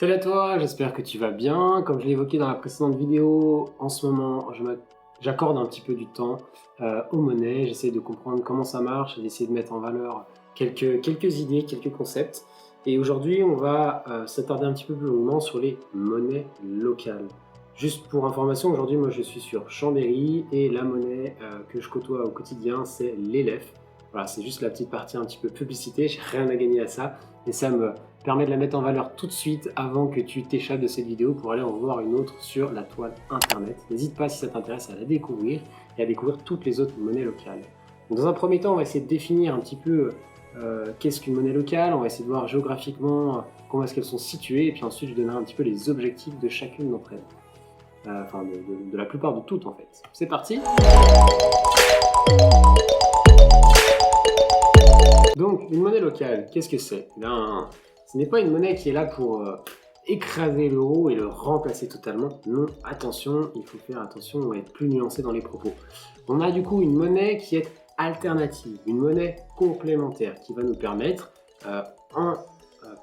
Salut à toi, j'espère que tu vas bien. Comme je l'ai évoqué dans la précédente vidéo, en ce moment, j'accorde un petit peu du temps aux monnaies. J'essaie de comprendre comment ça marche, d'essayer de mettre en valeur quelques idées, quelques concepts. Et aujourd'hui, on va s'attarder un petit peu plus longuement sur les monnaies locales. Juste pour information, aujourd'hui, moi, je suis sur Chambéry et la monnaie que je côtoie au quotidien, c'est l'ELEF. Voilà, c'est juste la petite partie un petit peu publicité, j'ai rien à gagner à ça. Et ça me permet de la mettre en valeur tout de suite avant que tu t'échappes de cette vidéo pour aller en voir une autre sur la toile internet. N'hésite pas si ça t'intéresse à la découvrir et à découvrir toutes les autres monnaies locales. Donc dans un premier temps, on va essayer de définir un petit peu qu'est-ce qu'une monnaie locale, on va essayer de voir géographiquement comment est-ce qu'elles sont situées et puis ensuite je donnerai un petit peu les objectifs de chacune d'entre elles. Enfin de la plupart de toutes en fait. C'est parti! Donc, une monnaie locale, qu'est-ce que c'est? Ce n'est pas une monnaie qui est là pour écraser l'euro et le remplacer totalement. Non, attention, il faut faire attention et être plus nuancé dans les propos. On a du coup une monnaie qui est alternative, une monnaie complémentaire qui va nous permettre en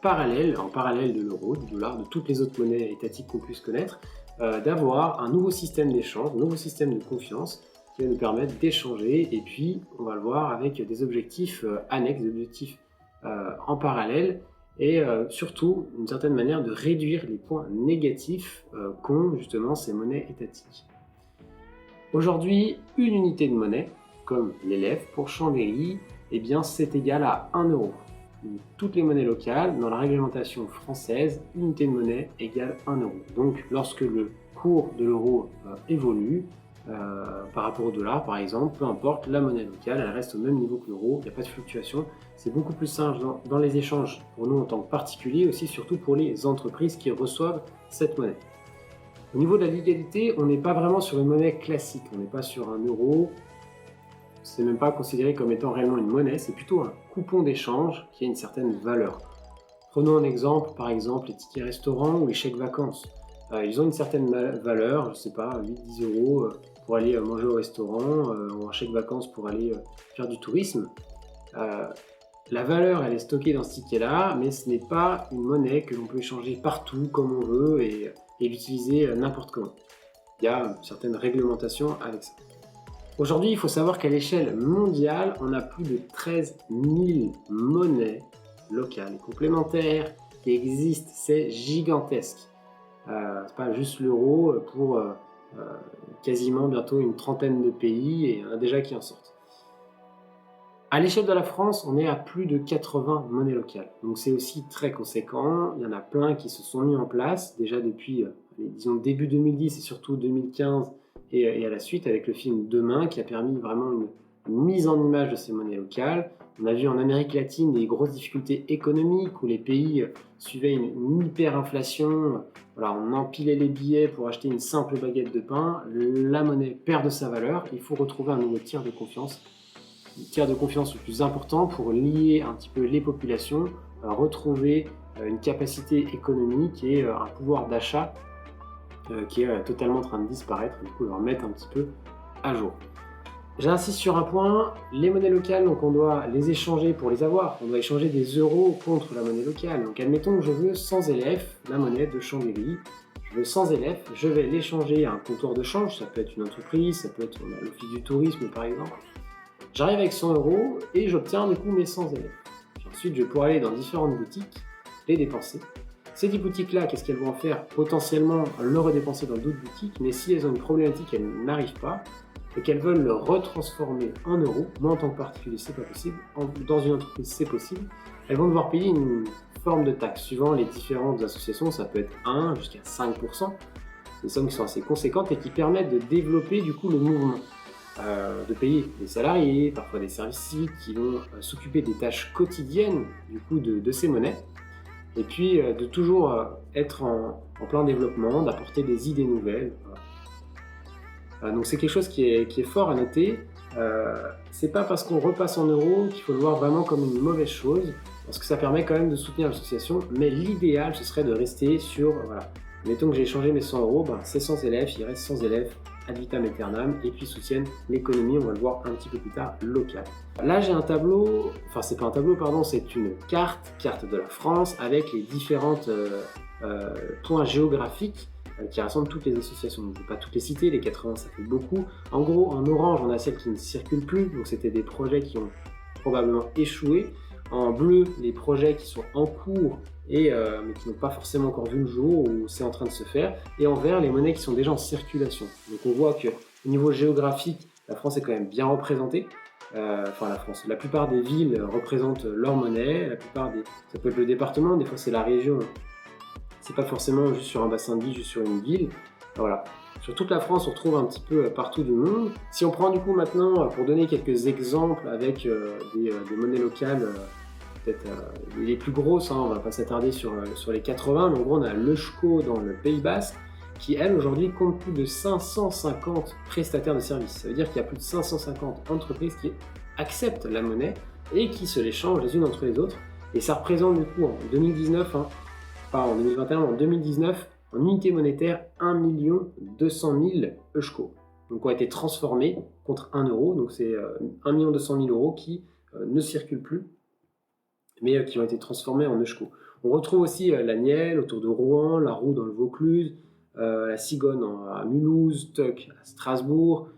parallèle de l'euro, du dollar, de toutes les autres monnaies étatiques qu'on puisse connaître, d'avoir un nouveau système d'échange, un nouveau système de confiance qui va nous permettre d'échanger et puis on va le voir avec des objectifs annexes, des objectifs en parallèle et surtout d'une certaine manière de réduire les points négatifs qu'ont justement ces monnaies étatiques. Aujourd'hui, une unité de monnaie, comme l'ELEF pour Chambéry, eh bien c'est égal à 1 euro. Toutes les monnaies locales, dans la réglementation française, unité de monnaie égale 1 euro. Donc lorsque le cours de l'euro évolue, par rapport au dollar par exemple, peu importe, la monnaie locale, elle reste au même niveau que l'euro, il n'y a pas de fluctuation. C'est beaucoup plus simple dans les échanges pour nous en tant que particuliers, aussi surtout pour les entreprises qui reçoivent cette monnaie. Au niveau de la légalité, on n'est pas vraiment sur une monnaie classique, on n'est pas sur un euro, c'est même pas considéré comme étant réellement une monnaie, c'est plutôt un coupon d'échange qui a une certaine valeur. Prenons un exemple, par exemple les tickets restaurants ou les chèques vacances. Ils ont une certaine valeur, je ne sais pas, 8-10 euros pour aller manger au restaurant, ou un chèque vacances pour aller faire du tourisme. La valeur, elle est stockée dans ce ticket-là, mais ce n'est pas une monnaie que l'on peut échanger partout comme on veut et l'utiliser n'importe comment. Il y a certaines réglementations avec ça. Aujourd'hui, il faut savoir qu'à l'échelle mondiale, on a plus de 13 000 monnaies locales et complémentaires qui existent. C'est gigantesque. C'est pas juste l'euro pour quasiment bientôt une trentaine de pays et il y en a déjà qui en sortent. À l'échelle de la France, on est à plus de 80 monnaies locales. Donc c'est aussi très conséquent. Il y en a plein qui se sont mis en place déjà depuis, disons, début 2010 et surtout 2015 et à la suite avec le film Demain qui a permis vraiment une mise en image de ces monnaies locales. On a vu en Amérique latine des grosses difficultés économiques où les pays suivaient une hyperinflation. Voilà, on empilait les billets pour acheter une simple baguette de pain. La monnaie perd de sa valeur. Il faut retrouver un nouveau tiers de confiance. Le tiers de confiance le plus important pour lier un petit peu les populations, retrouver une capacité économique et un pouvoir d'achat qui est totalement en train de disparaître. Du coup, on va remettre un petit peu à jour. J'insiste sur un point, les monnaies locales, donc on doit les échanger pour les avoir. On doit échanger des euros contre la monnaie locale. Donc admettons que je veux 100 ELEF, la monnaie de Chambéry. Je veux 100 ELEF, je vais l'échanger à un comptoir de change, ça peut être une entreprise, ça peut être l'office du tourisme par exemple. J'arrive avec 100 euros et j'obtiens du coup mes 100 ELEF. Ensuite, je vais pouvoir aller dans différentes boutiques, les dépenser. Ces 10 boutiques-là, qu'est-ce qu'elles vont en faire? Potentiellement le redépenser dans d'autres boutiques, mais si elles ont une problématique, elles n'arrivent pas, et qu'elles veulent le retransformer en euros, moi en tant que particulier c'est pas possible, dans une entreprise c'est possible, elles vont devoir payer une forme de taxe. Suivant les différentes associations, ça peut être 1 jusqu'à 5%, c'est des sommes qui sont assez conséquentes et qui permettent de développer du coup le mouvement, de payer des salariés, parfois des services civiques qui vont s'occuper des tâches quotidiennes du coup de ces monnaies, et puis de toujours être en plein développement, d'apporter des idées nouvelles. Donc c'est quelque chose qui est fort à noter. C'est pas parce qu'on repasse en euros qu'il faut le voir vraiment comme une mauvaise chose, parce que ça permet quand même de soutenir l'association, mais l'idéal ce serait de rester sur, voilà, mettons que j'ai échangé mes 100 euros, ces 100 élèves, il reste 100 élèves ad vitam aeternam et puis soutiennent l'économie, on va le voir un petit peu plus tard, locale. Là j'ai un tableau, enfin c'est pas un tableau pardon, c'est une carte de la France avec les différentes point géographique qui rassemble toutes les associations. Donc, je ne vais pas toutes les citer, les 80 ça fait beaucoup. En gros, en orange, on a celles qui ne circulent plus, donc c'était des projets qui ont probablement échoué. En bleu, les projets qui sont en cours mais qui n'ont pas forcément encore vu le jour ou c'est en train de se faire. Et en vert, les monnaies qui sont déjà en circulation. Donc on voit qu'au niveau géographique, la France est quand même bien représentée. Enfin la France, la plupart des villes représentent leur monnaie, ça peut être le département, des fois c'est la région. C'est pas forcément juste sur un bassin de vie, juste sur une ville. Voilà. Sur toute la France, on retrouve un petit peu partout du monde. Si on prend du coup maintenant, pour donner quelques exemples avec des monnaies locales, peut-être les plus grosses, on va pas s'attarder sur les 80, mais en gros on a l'Eusko dans le Pays Basque, qui elle aujourd'hui compte plus de 550 prestataires de services. Ça veut dire qu'il y a plus de 550 entreprises qui acceptent la monnaie et qui se l'échangent les unes entre les autres. Et ça représente du coup en 2019, pas en 2021, mais en 2019, en unité monétaire, 1 200 000 Eusko. Donc ont été transformés contre 1 euro. Donc c'est 1 200 000 euros qui ne circulent plus, mais qui ont été transformés en Eusko. On retrouve aussi la Nielle autour de Rouen, la Roue dans le Vaucluse, la Cigogne à Mulhouse, Tuck à Strasbourg,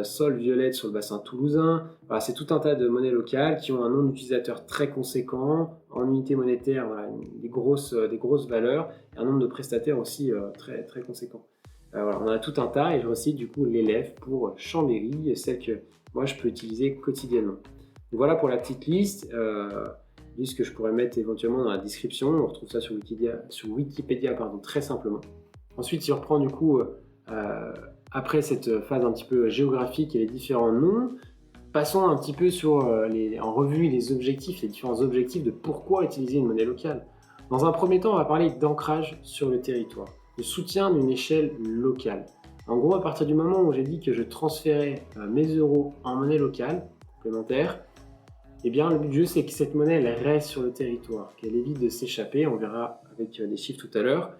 Sol Violette sur le bassin toulousain. Voilà, c'est tout un tas de monnaies locales qui ont un nombre d'utilisateurs très conséquent, en unité monétaire, voilà, des grosses valeurs, et un nombre de prestataires aussi très, très conséquent. Voilà, on en a tout un tas, et je recite du coup l'élève pour Chambéry, celle que moi je peux utiliser quotidiennement. Donc voilà pour la petite liste. Liste que je pourrais mettre éventuellement dans la description. On retrouve ça sur Wikipédia très simplement. Ensuite, si on reprend du coup, après cette phase un petit peu géographique et les différents noms, passons un petit peu en revue les différents objectifs de pourquoi utiliser une monnaie locale. Dans un premier temps, on va parler d'ancrage sur le territoire, de soutien d'une échelle locale. En gros, à partir du moment où j'ai dit que je transférais mes euros en monnaie locale complémentaire, eh bien, le but du jeu, c'est que cette monnaie, elle reste sur le territoire, qu'elle évite de s'échapper. On verra avec les chiffres tout à l'heure.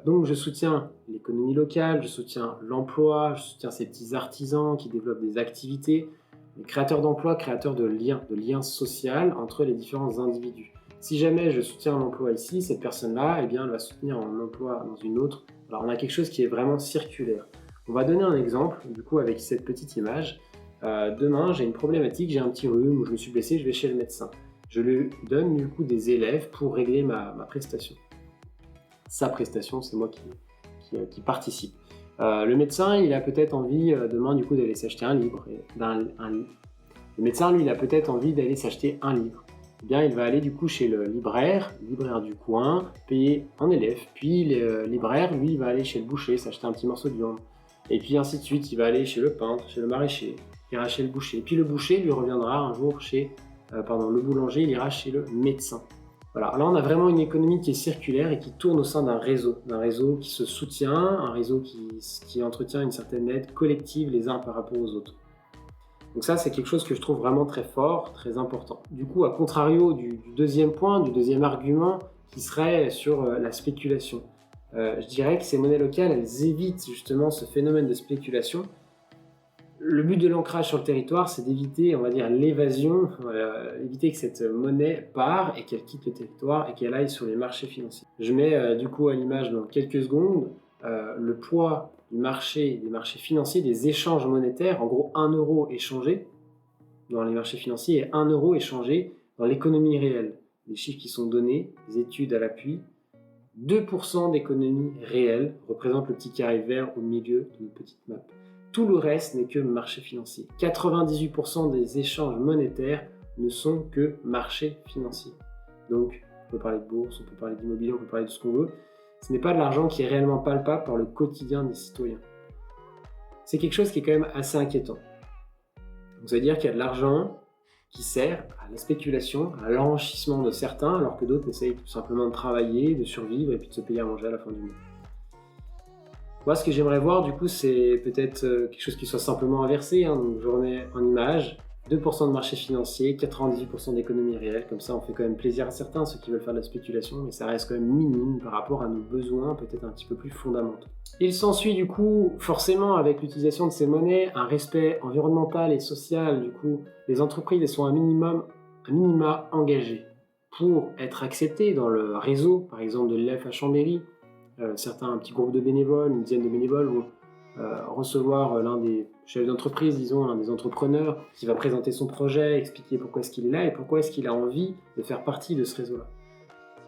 Donc, je soutiens l'économie locale, je soutiens l'emploi, je soutiens ces petits artisans qui développent des activités, les créateurs d'emplois, créateurs de liens sociaux entre les différents individus. Si jamais je soutiens l'emploi ici, cette personne-là, eh bien, elle va soutenir un emploi dans une autre. Alors, on a quelque chose qui est vraiment circulaire. On va donner un exemple, du coup, avec cette petite image. Demain, j'ai une problématique, j'ai un petit rhume ou je me suis blessé, je vais chez le médecin. Je lui donne du coup des élèves pour régler ma prestation. Sa prestation, c'est moi qui participe. Le médecin, il a peut-être envie demain du coup d'aller s'acheter un livre. Le médecin, lui, il a peut-être envie d'aller s'acheter un livre. Eh bien, il va aller du coup chez le libraire du coin, payer en élève. Puis le libraire, lui, il va aller chez le boucher, s'acheter un petit morceau de viande. Et puis ainsi de suite, il va aller chez le peintre, chez le maraîcher, il ira chez le boucher. Puis le boucher lui reviendra un jour le boulanger, il ira chez le médecin. Voilà, là on a vraiment une économie qui est circulaire et qui tourne au sein d'un réseau qui se soutient, un réseau qui entretient une certaine aide collective les uns par rapport aux autres. Donc ça, c'est quelque chose que je trouve vraiment très fort, très important. Du coup, à contrario du deuxième point, du deuxième argument, qui serait sur la spéculation. Je dirais que ces monnaies locales, elles évitent justement ce phénomène de spéculation. Le but de l'ancrage sur le territoire, c'est d'éviter, on va dire, l'évasion, éviter que cette monnaie part et qu'elle quitte le territoire et qu'elle aille sur les marchés financiers. Je mets du coup à l'image dans quelques secondes le poids des marchés financiers, des échanges monétaires, en gros 1 euro échangé dans les marchés financiers et 1 euro échangé dans l'économie réelle. Les chiffres qui sont donnés, les études à l'appui, 2% d'économie réelle représente le petit carré vert au milieu de notre petite map. Tout le reste n'est que marché financier. 98% des échanges monétaires ne sont que marché financier. Donc, on peut parler de bourse, on peut parler d'immobilier, on peut parler de ce qu'on veut. Ce n'est pas de l'argent qui est réellement palpable par le quotidien des citoyens. C'est quelque chose qui est quand même assez inquiétant. Donc, ça veut dire qu'il y a de l'argent qui sert à la spéculation, à l'enrichissement de certains, alors que d'autres essayent tout simplement de travailler, de survivre et puis de se payer à manger à la fin du mois. Moi, ce que j'aimerais voir, du coup, c'est peut-être quelque chose qui soit simplement inversé. Donc, je remets en image 2% de marché financier, 98% d'économie réelle. Comme ça, on fait quand même plaisir à certains, ceux qui veulent faire de la spéculation, mais ça reste quand même minime par rapport à nos besoins, peut-être un petit peu plus fondamentaux. Il s'ensuit, du coup, forcément, avec l'utilisation de ces monnaies, un respect environnemental et social. Du coup, les entreprises elles sont à minima engagées. pour être accepté dans le réseau, par exemple de l'ELEF à Chambéry. Certains petits groupes de bénévoles, une dizaine de bénévoles vont recevoir l'un des chefs d'entreprise, disons, l'un des entrepreneurs qui va présenter son projet, expliquer pourquoi est-ce qu'il est là et pourquoi est-ce qu'il a envie de faire partie de ce réseau-là.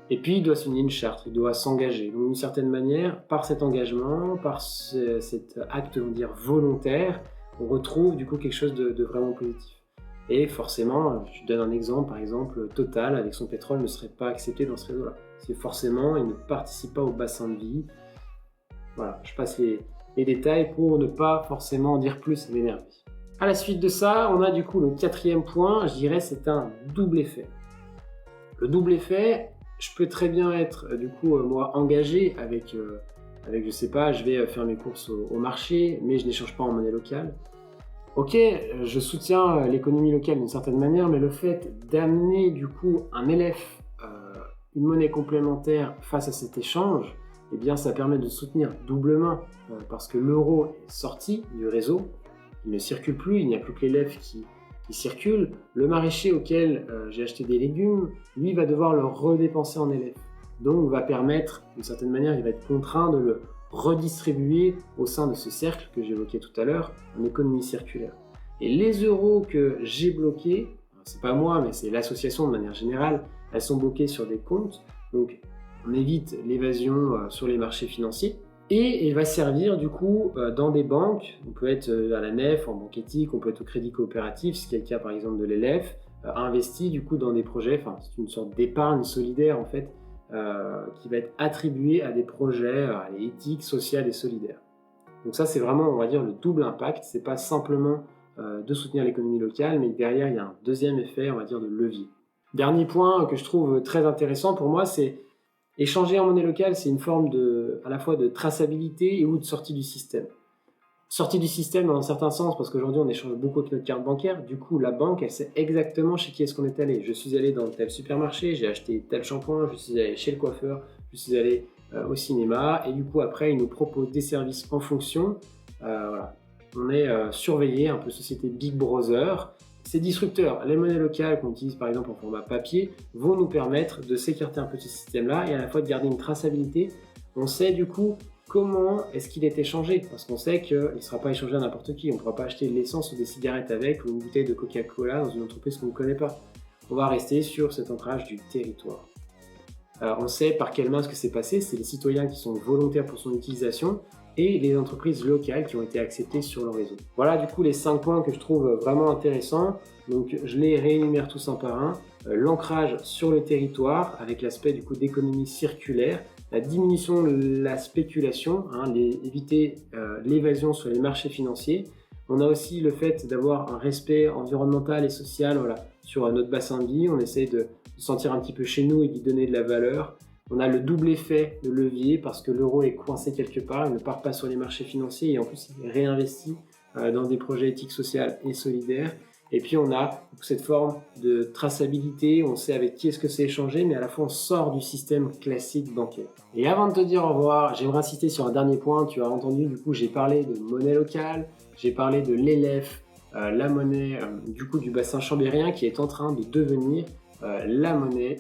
Et puis il doit signer une charte, il doit s'engager. Donc d'une certaine manière, par cet engagement, par cet acte, on va dire, volontaire, on retrouve du coup quelque chose de vraiment positif. Et forcément, je donne un exemple, par exemple, Total avec son pétrole ne serait pas accepté dans ce réseau-là. Parce que forcément, il ne participe pas au bassin de vie. Voilà, je passe les détails pour ne pas forcément en dire plus et m'énerver. À la suite de ça, on a du coup le 4e point, je dirais c'est un double effet. Le double effet, je peux très bien être du coup moi engagé avec je sais pas, je vais faire mes courses au marché, mais je n'échange pas en monnaie locale. Ok, je soutiens l'économie locale d'une certaine manière, mais le fait d'amener du coup un élève, une monnaie complémentaire face à cet échange, eh bien ça permet de soutenir doublement, parce que l'euro est sorti du réseau, il ne circule plus, il n'y a plus que l'élève qui circule. Le maraîcher auquel j'ai acheté des légumes, lui va devoir le redépenser en élève. Donc va permettre, d'une certaine manière, il va être contraint de le redistribuer au sein de ce cercle que j'évoquais tout à l'heure, en économie circulaire. Et les euros que j'ai bloqués, c'est pas moi, mais c'est l'association de manière générale, elles sont bloquées sur des comptes, donc on évite l'évasion sur les marchés financiers. Et il va servir du coup dans des banques, on peut être à la Nef, en banque éthique, on peut être au crédit coopératif, ce qui est le cas par exemple de l'ELEF, investi du coup dans des projets, enfin c'est une sorte d'épargne solidaire en fait, qui va être attribuée à des projets éthiques, sociaux et solidaires. Donc ça c'est vraiment, on va dire, le double impact, c'est pas simplement de soutenir l'économie locale, mais derrière il y a un deuxième effet, on va dire, de levier. Dernier point que je trouve très intéressant pour moi, c'est échanger en monnaie locale, c'est une forme à la fois de traçabilité et ou de sortie du système. Sortie du système dans un certain sens, parce qu'aujourd'hui on échange beaucoup avec notre carte bancaire, du coup la banque elle sait exactement chez qui est-ce qu'on est allé. Je suis allé dans tel supermarché, j'ai acheté tel shampoing, je suis allé chez le coiffeur, je suis allé au cinéma, et du coup après ils nous proposent des services en fonction. Voilà. On est surveillé, un peu société Big Brother. Ces disrupteurs, les monnaies locales qu'on utilise par exemple en format papier, vont nous permettre de s'écarter un peu de ce système-là et à la fois de garder une traçabilité. On sait du coup comment est-ce qu'il est échangé, parce qu'on sait qu'il ne sera pas échangé à n'importe qui. On ne pourra pas acheter de l'essence ou des cigarettes avec ou une bouteille de Coca-Cola dans une entreprise qu'on ne connaît pas. On va rester sur cet ancrage du territoire. On sait par quelle main ce que c'est passé, c'est les citoyens qui sont volontaires pour son utilisation et les entreprises locales qui ont été acceptées sur le réseau. Voilà du coup les 5 points que je trouve vraiment intéressants. Donc je les réénumère tous un par un. L'ancrage sur le territoire avec l'aspect du coup d'économie circulaire, la diminution de la spéculation, éviter l'évasion sur les marchés financiers. On a aussi le fait d'avoir un respect environnemental et social sur notre bassin de vie. On essaie de se sentir un petit peu chez nous et d'y donner de la valeur. On a le double effet de levier parce que l'euro est coincé quelque part, il ne part pas sur les marchés financiers et en plus il est réinvesti dans des projets éthiques, sociaux et solidaires. Et puis on a cette forme de traçabilité, on sait avec qui est-ce que c'est échangé, mais à la fois on sort du système classique bancaire. Et avant de te dire au revoir, j'aimerais insister sur un dernier point. Tu as entendu, du coup j'ai parlé de monnaie locale, j'ai parlé de l'ELEF, la monnaie du bassin chambérien qui est en train de devenir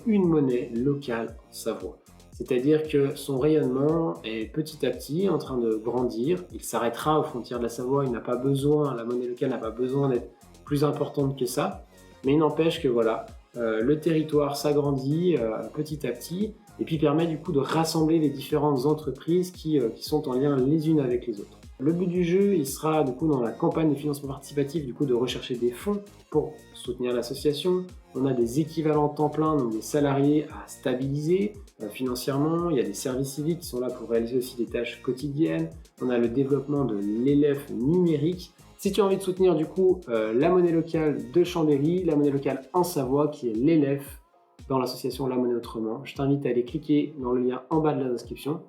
une monnaie locale en Savoie. C'est-à-dire que son rayonnement est petit à petit en train de grandir. Il s'arrêtera aux frontières de la Savoie. La monnaie locale n'a pas besoin d'être plus importante que ça. Mais il n'empêche que le territoire s'agrandit petit à petit et puis permet du coup de rassembler les différentes entreprises qui sont en lien les unes avec les autres. Le but du jeu, il sera du coup dans la campagne de financement participatif de rechercher des fonds pour soutenir l'association. On a des équivalents temps plein, donc des salariés à stabiliser financièrement. Il y a des services civiques qui sont là pour réaliser aussi des tâches quotidiennes. On a le développement de l'ELEF numérique. Si tu as envie de soutenir du coup la monnaie locale de Chambéry, la monnaie locale en Savoie qui est l'ELEF dans l'association La Monnaie Autrement, je t'invite à aller cliquer dans le lien en bas de la description.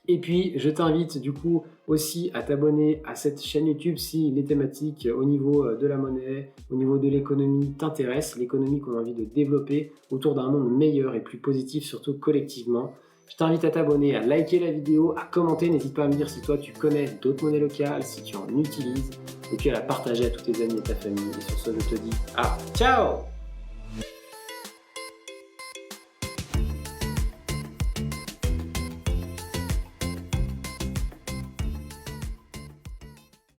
Et puis, je t'invite du coup aussi à t'abonner à cette chaîne YouTube si les thématiques au niveau de la monnaie, au niveau de l'économie t'intéressent, l'économie qu'on a envie de développer autour d'un monde meilleur et plus positif, surtout collectivement. Je t'invite à t'abonner, à liker la vidéo, à commenter. N'hésite pas à me dire si toi tu connais d'autres monnaies locales, si tu en utilises, et puis à la partager à tous tes amis et ta famille. Et sur ce, je te dis ciao!